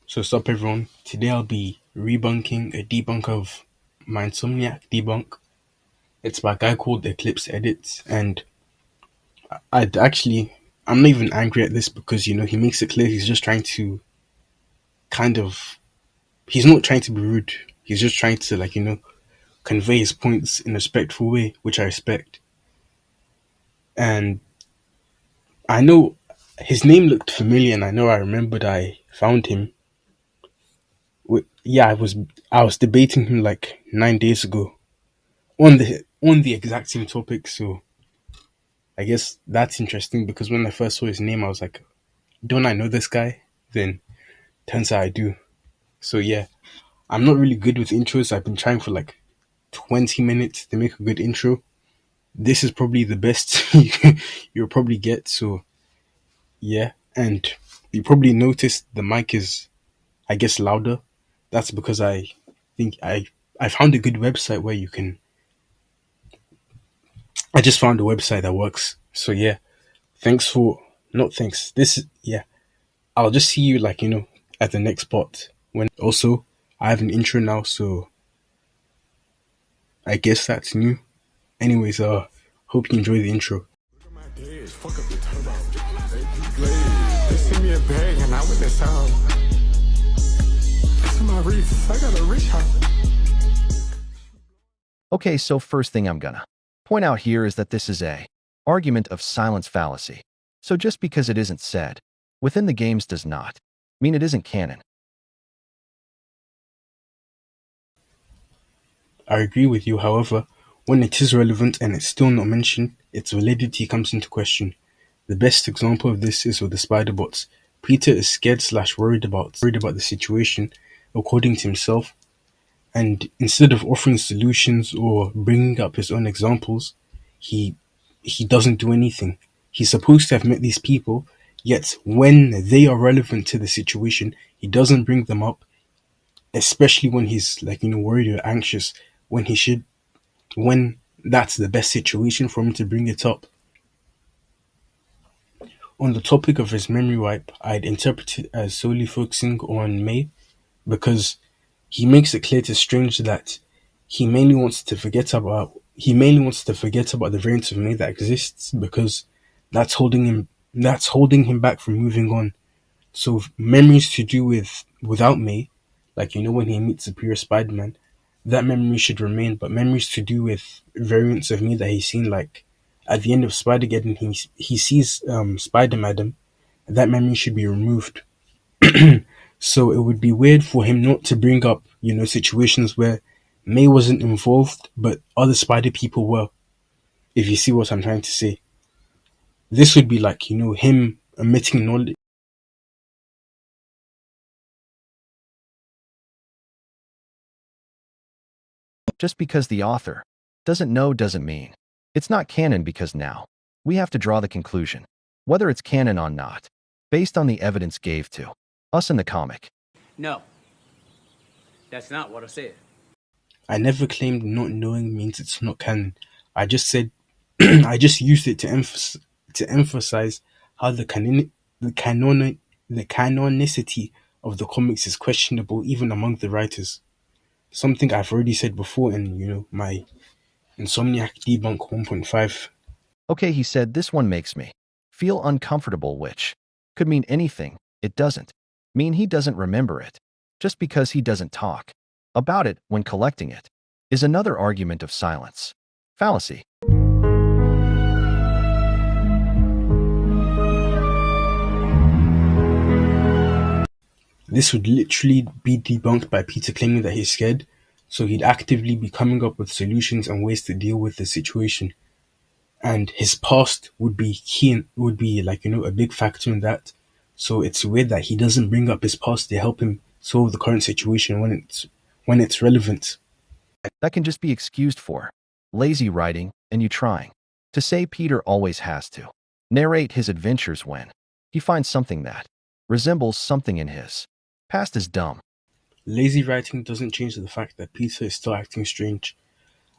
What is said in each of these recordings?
So stop everyone. Today I'll be rebunking a debunk of my Insomniac debunk. It's by a guy called Eclipse Edits, and I'm not even angry at this because he makes it clear he's just trying to kind of he's not trying to be rude. He's just trying to convey his points in a respectful way, which I respect. And I know his name looked familiar, and I remembered I found him. Yeah, I was debating him like 9 days ago on the exact same topic. So I guess that's interesting because when I first saw his name, I was like, "Don't I know this guy?" Then turns out I do. So yeah, I'm not really good with intros. I've been trying for like 20 minutes to make a good intro. This is probably the best you'll probably get. So yeah, and you probably noticed the mic is, I guess, louder. That's because think I found a good website where you can. I just found a website that works. So yeah, thanks for not thanks. Yeah. I'll just see you at the next spot. When also I have an intro now, so I guess that's new. Anyways, hope you enjoy the intro. Okay, so first thing I'm gonna point out here is that this is a argument of silence fallacy. So just because it isn't said within the games does not mean it isn't canon. I agree with you, however, when it is relevant and it's still not mentioned, its validity comes into question. The best example of this is with the spider bots. Peter is scared slash worried about the situation, according to himself, and instead of offering solutions or bringing up his own examples, he doesn't do anything. He's supposed to have met these people, yet when they are relevant to the situation, he doesn't bring them up, especially when he's worried or anxious, when he should when that's the best situation for him to bring it up. On the topic of his memory wipe, I'd interpret it as solely focusing on May because he makes it clear to Strange that he mainly wants to forget about the variant of May that exists because that's holding him back from moving on. So memories to do with without May, when he meets Superior Spider-Man, that memory should remain, but memories to do with variants of me that he's seen, like at the end of Spider-Geddon, he sees Spider-Madam, that memory should be removed. So it would be weird for him not to bring up, situations where May wasn't involved, but other Spider people were, if you see what I'm trying to say. This would be like, him omitting knowledge. Just because the author doesn't know doesn't mean it's not canon, because now we have to draw the conclusion whether it's canon or not based on the evidence gave to us in the comic. No, that's not what I said. I never claimed not knowing means it's not canon. I just said I just used it to emphasize how the canonicity of the comics is questionable even among the writers. Something I've already said before in my Insomniac debunk 1.5. Okay, he said this one makes me feel uncomfortable, which could mean anything. It doesn't mean he doesn't remember it. Just because he doesn't talk about it when collecting it is another argument of silence fallacy. This would literally be debunked by Peter claiming that he's scared, so he'd actively be coming up with solutions and ways to deal with the situation. And his past would be a big factor in that. So it's weird that he doesn't bring up his past to help him solve the current situation when it's relevant. That can just be excused for lazy writing and you trying to say Peter always has to narrate his adventures when he finds something that resembles something in his past is dumb. Lazy writing doesn't change the fact that Peter is still acting strange.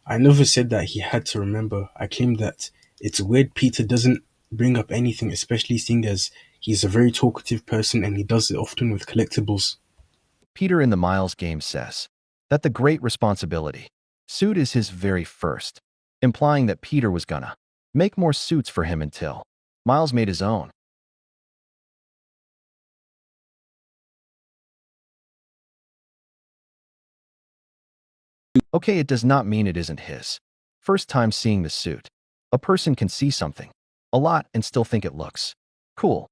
I never said that he had to remember. I claimed that it's weird Peter doesn't bring up anything, especially seeing as he's a very talkative person and he does it often with collectibles. Peter in the Miles game says that the great responsibility suit is his very first, implying that Peter was gonna make more suits for him until Miles made his own. Okay, it does not mean it isn't his first time seeing the suit. A person can see something a lot and still think it looks cool.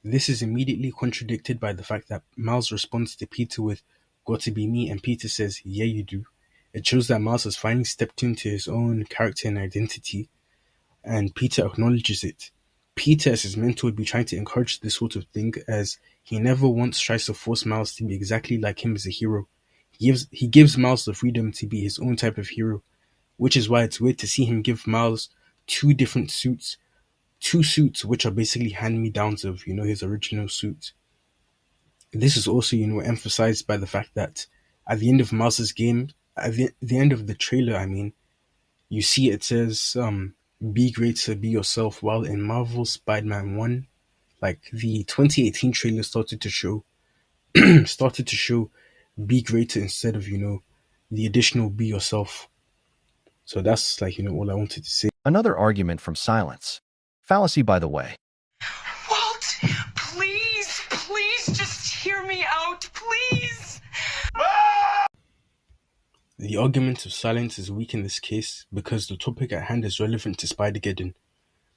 This is immediately contradicted by the fact that Miles responds to Peter with "Got to be me," and Peter says, "Yeah, you do." It shows that Miles has finally stepped into his own character and identity, and Peter acknowledges it. Peter, as his mentor, would be trying to encourage this sort of thing, as he never once tries to force Miles to be exactly like him as a hero. He gives Miles the freedom to be his own type of hero, which is why it's weird to see him give Miles two different suits, two suits which are basically hand-me-downs of, his original suit. This is also, emphasized by the fact that at the end of Miles's game, at the end of the trailer, I mean, you see it says, "Be greater, be yourself." While in Marvel Spider-Man 1, like the 2018 trailer started to show "Be greater" instead of, the additional "Be yourself." So that's like, all I wanted to say. Another argument from silence. Fallacy, by the way. Walt, please, please just hear me out, please. The argument of silence is weak in this case because the topic at hand is relevant to Spider-Geddon.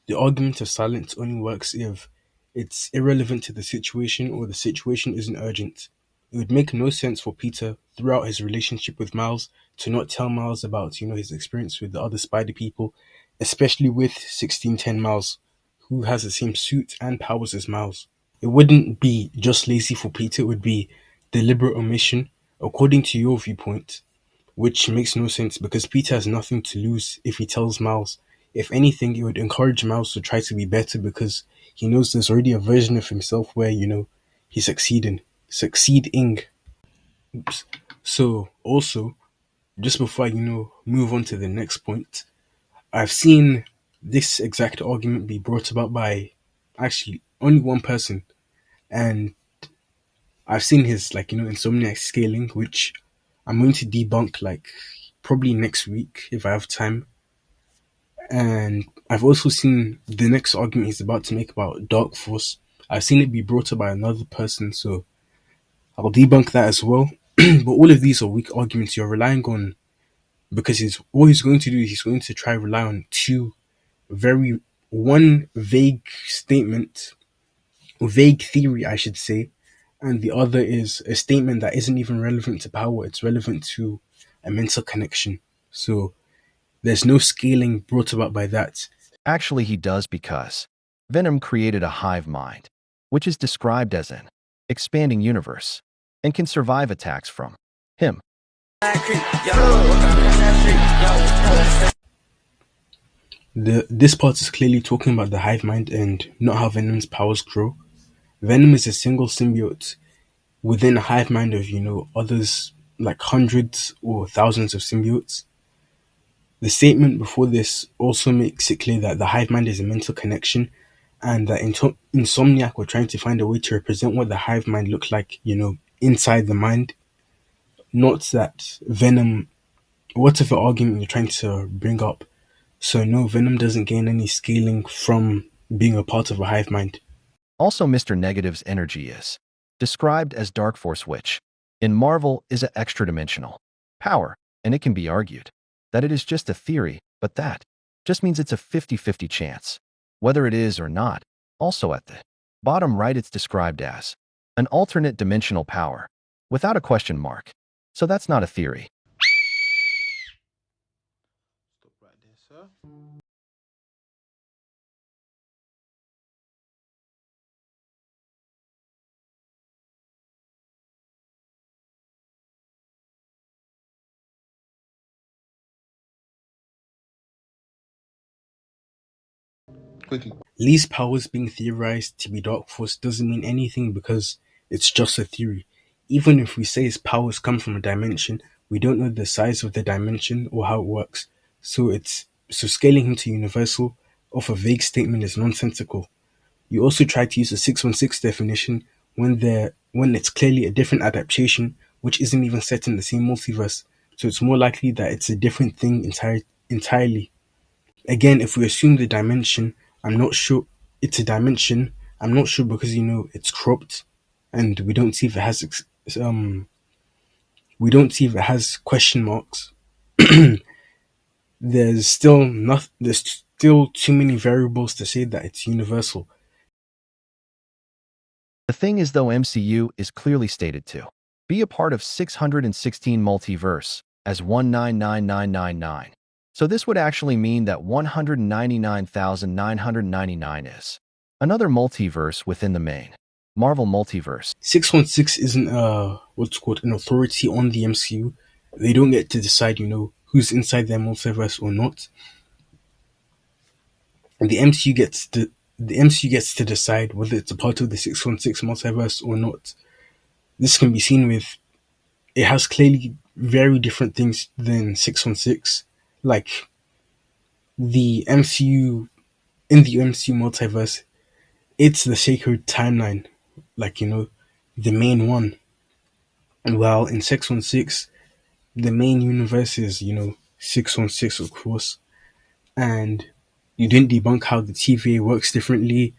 The argument of silence only works if it's irrelevant to the situation or the situation isn't urgent. It would make no sense for Peter, throughout his relationship with Miles, to not tell Miles about, his experience with the other Spider people, especially with 1610 Miles, who has the same suit and powers as Miles. It wouldn't be just lazy for Peter, it would be deliberate omission, according to your viewpoint, which makes no sense because Peter has nothing to lose if he tells Miles. If anything, it would encourage Miles to try to be better because he knows there's already a version of himself where, he's succeeding. Oops. So, also, just before I, move on to the next point, I've seen this exact argument be brought about by actually only one person, and I've seen his, like, Insomniac scaling, which I'm going to debunk, like, probably next week if I have time. And I've also seen the next argument he's about to make about Dark Force. I've seen it be brought up by another person, so I'll debunk that as well. But all of these are weak arguments you're relying on because all he's going to do is he's going to try rely on one vague statement, or vague theory, I should say, and the other is a statement that isn't even relevant to power. It's relevant to a mental connection. So there's no scaling brought about by that. Actually, he does because Venom created a hive mind, which is described as an expanding universe and can survive attacks from him. This part is clearly talking about the hive mind and not how Venom's powers grow. Venom is a single symbiote within a hive mind of, others, like hundreds or thousands of symbiotes. The statement before this also makes it clear that the hive mind is a mental connection and that Insomniac were trying to find a way to represent what the hive mind looked like, inside the mind. Not that Venom, whatever argument you're trying to bring up. So no, Venom doesn't gain any scaling from being a part of a hive mind. Also, Mr. Negative's energy is described as Dark Force, which in Marvel is an extra-dimensional power, and it can be argued that it is just a theory, but that just means it's a 50-50 chance, whether it is or not. Also at the bottom right, it's described as an alternate dimensional power, without a question mark. So that's not a theory. Stop right there, sir. Quickly. Lee's powers being theorized to be Dark Force doesn't mean anything because it's just a theory. Even if we say his powers come from a dimension, we don't know the size of the dimension or how it works. So scaling him to universal off a vague statement is nonsensical. You also try to use the 616 definition when there when it's clearly a different adaptation which isn't even set in the same multiverse. So it's more likely that it's a different thing entirely. Again, if we assume the dimension, I'm not sure it's a dimension. I'm not sure because it's cropped, and we don't see if it has question marks. There's still not there's still too many variables to say that it's universal. The thing is, though, MCU is clearly stated to be a part of 616 multiverse as 199999. So this would actually mean that 199,999 is another multiverse within the main Marvel multiverse. 616 isn't what's called an authority on the MCU. They don't get to decide, who's inside their multiverse or not. And the MCU gets to decide whether it's a part of the 616 multiverse or not. This can be seen with it has clearly very different things than 616. Like the MCU in the MCU multiverse, it's the sacred timeline, like the main one. And while in 616, the main universe is 616, of course. And you didn't debunk how the TVA works differently,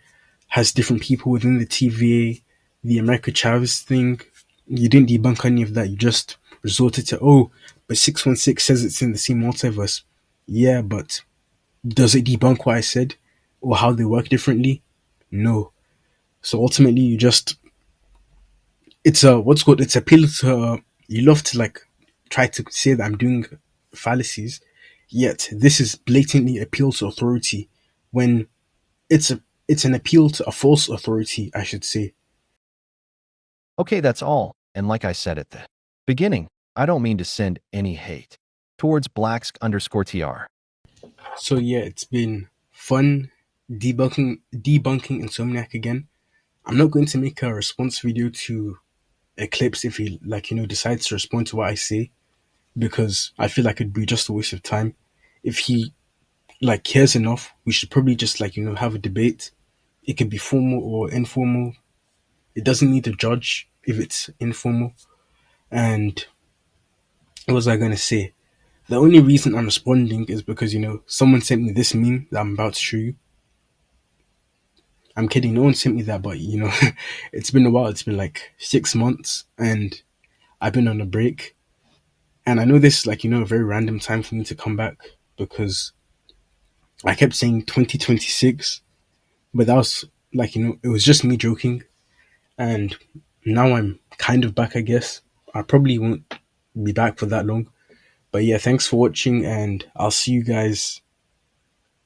has different people within the TVA, the America Chavez thing. You didn't debunk any of that. You just resorted to, oh, but 616 says it's in the same multiverse. Yeah, but does it debunk what I said or how they work differently? No. So ultimately, it's a it's appeal to you love to like try to say that I'm doing fallacies, yet this is blatantly appeal to authority when it's a it's an appeal to a false authority, I should say. Okay, that's all. And like I said at the beginning, I don't mean to send any hate towards blacks_tr. So yeah, it's been fun debunking Insomniac again. I'm not going to make a response video to Eclipse if he decides to respond to what I say, because I feel like it'd be just a waste of time. If he cares enough, we should probably just have a debate. It could be formal or informal. It doesn't need a judge if it's informal. And what was I gonna say? The only reason I'm responding is because someone sent me this meme that I'm about to show you. I'm kidding, no one sent me that, but it's been a while. It's been like 6 months, and I've been on a break. And I know this is a very random time for me to come back because I kept saying 2026, but that was it was just me joking. And now I'm kind of back, I guess. I probably won't be back for that long. But yeah, thanks for watching, and I'll see you guys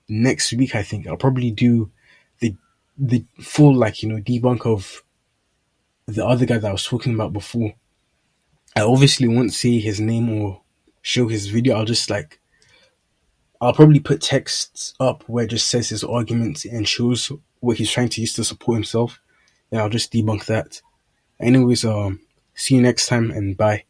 next week. I think I'll probably do the full debunk of the other guy that I was talking about before. I obviously won't say his name or show his video. I'll probably put texts up where it just says his arguments and shows what he's trying to use to support himself. Then I'll just debunk that. Anyways, see you next time and bye.